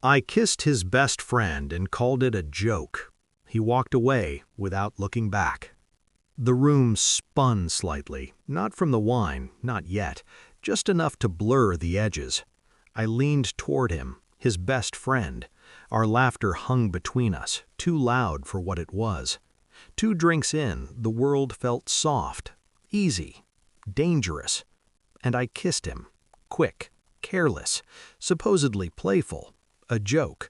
I kissed his best friend and called it a joke. He walked away without looking back. The room spun slightly, not from the wine, not yet, just enough to blur the edges. I leaned toward him, his best friend. Our laughter hung between us, too loud for what it was. 2 drinks in, the world felt soft, easy, dangerous. And I kissed him, quick, careless, supposedly playful, a joke.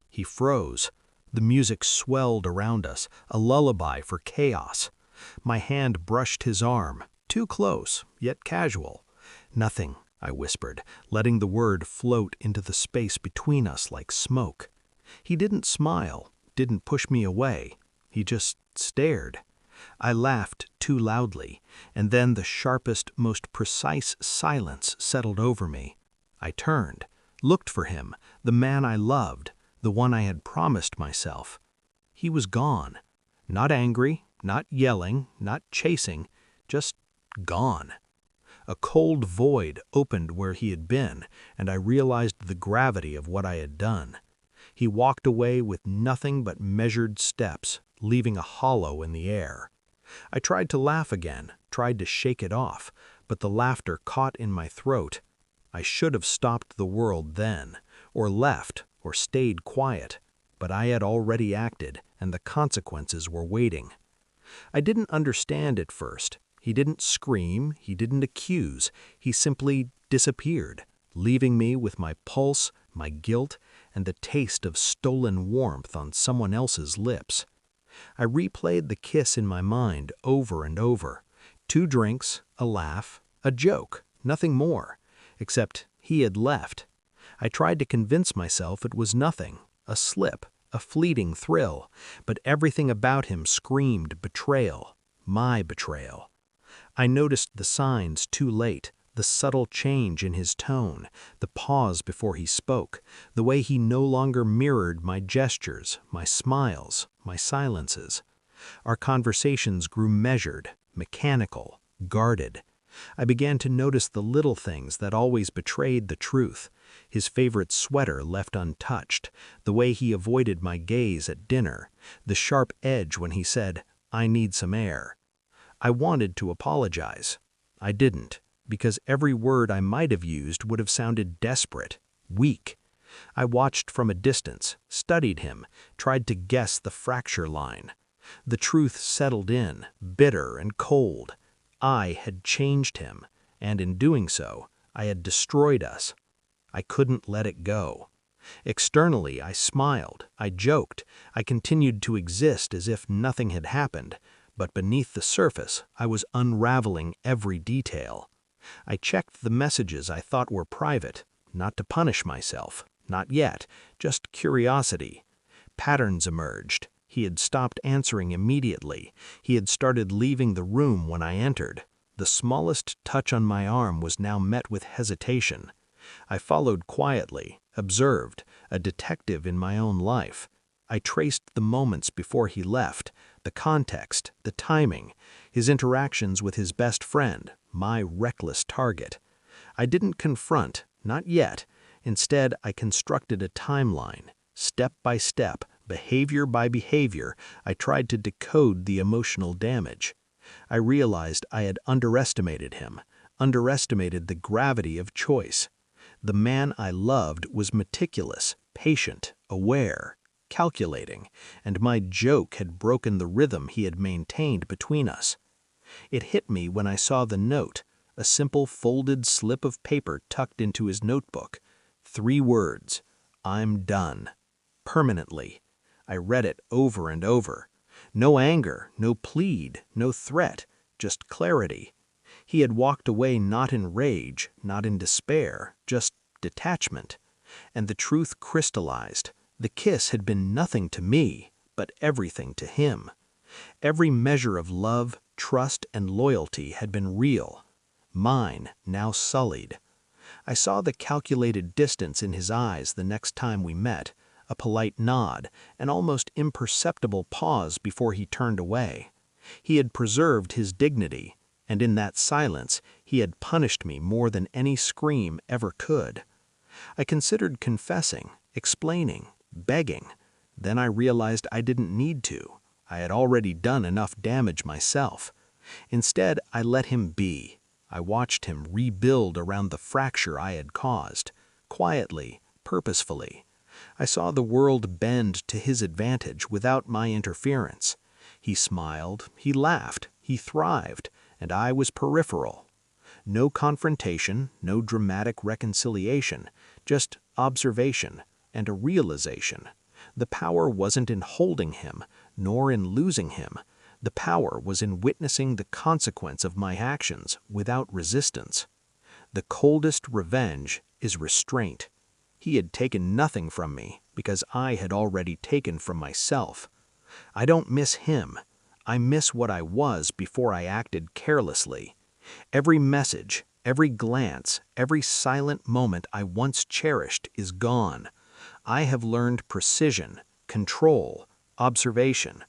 He froze. The music swelled around us, a lullaby for chaos. My hand brushed his arm, too close, yet casual. "Nothing," I whispered, letting the word float into the space between us like smoke. He didn't smile, didn't push me away. He just stared. I laughed too loudly, and then the sharpest, most precise silence settled over me. I turned, looked for him, the man I loved, the one I had promised myself. He was gone. Not angry, not yelling, not chasing, just gone. A cold void opened where he had been, and I realized the gravity of what I had done. He walked away with nothing but measured steps, leaving a hollow in the air. I tried to laugh again, tried to shake it off, but the laughter caught in my throat. I should have stopped the world then, or left, or stayed quiet, but I had already acted, and the consequences were waiting. I didn't understand at first. He didn't scream, he didn't accuse, he simply disappeared, leaving me with my pulse, my guilt, and the taste of stolen warmth on someone else's lips. I replayed the kiss in my mind over and over. 2 drinks, a laugh, a joke, nothing more, except he had left. I tried to convince myself it was nothing, a slip, a fleeting thrill, but everything about him screamed betrayal, my betrayal. I noticed the signs too late, the subtle change in his tone, the pause before he spoke, the way he no longer mirrored my gestures, my smiles, my silences. Our conversations grew measured, mechanical, guarded. I began to notice the little things that always betrayed the truth. His favorite sweater left untouched, the way he avoided my gaze at dinner, the sharp edge when he said, "I need some air." I wanted to apologize. I didn't, because every word I might have used would have sounded desperate, weak. I watched from a distance, studied him, tried to guess the fracture line. The truth settled in, bitter and cold. I had changed him, and in doing so, I had destroyed us. I couldn't let it go. Externally, I smiled, I joked, I continued to exist as if nothing had happened, but beneath the surface, I was unraveling every detail. I checked the messages I thought were private, not to punish myself, not yet, just curiosity. Patterns emerged. He had stopped answering immediately. He had started leaving the room when I entered. The smallest touch on my arm was now met with hesitation. I followed quietly, observed, a detective in my own life. I traced the moments before he left, the context, the timing, his interactions with his best friend, my reckless target. I didn't confront, not yet. Instead, I constructed a timeline. Step by step, behavior by behavior, I tried to decode the emotional damage. I realized I had underestimated him, underestimated the gravity of choice. The man I loved was meticulous, patient, aware, calculating, and my joke had broken the rhythm he had maintained between us. It hit me when I saw the note, a simple folded slip of paper tucked into his notebook. 3 words, "I'm done." Permanently. I read it over and over. No anger, no plead, no threat, just clarity. He had walked away not in rage, not in despair, just detachment. And the truth crystallized. The kiss had been nothing to me, but everything to him. Every measure of love, trust, and loyalty had been real. Mine, now sullied. I saw the calculated distance in his eyes the next time we met, a polite nod, an almost imperceptible pause before he turned away. He had preserved his dignity, and in that silence he had punished me more than any scream ever could. I considered confessing, explaining, begging. Then I realized I didn't need to. I had already done enough damage myself. Instead, I let him be. I watched him rebuild around the fracture I had caused, quietly, purposefully. I saw the world bend to his advantage without my interference. He smiled, he laughed, he thrived, and I was peripheral. No confrontation, no dramatic reconciliation, just observation and a realization. The power wasn't in holding him, nor in losing him. The power was in witnessing the consequence of my actions without resistance. The coldest revenge is restraint. He had taken nothing from me because I had already taken from myself. I don't miss him. I miss what I was before I acted carelessly. Every message, every glance, every silent moment I once cherished is gone. I have learned precision, control, observation.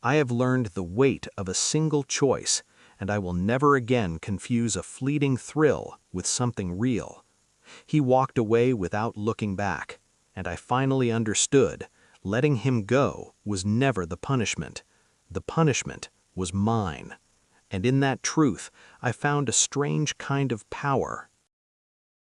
I have learned the weight of a single choice, and I will never again confuse a fleeting thrill with something real. He walked away without looking back, and I finally understood letting him go was never the punishment. The punishment was mine. And in that truth, I found a strange kind of power,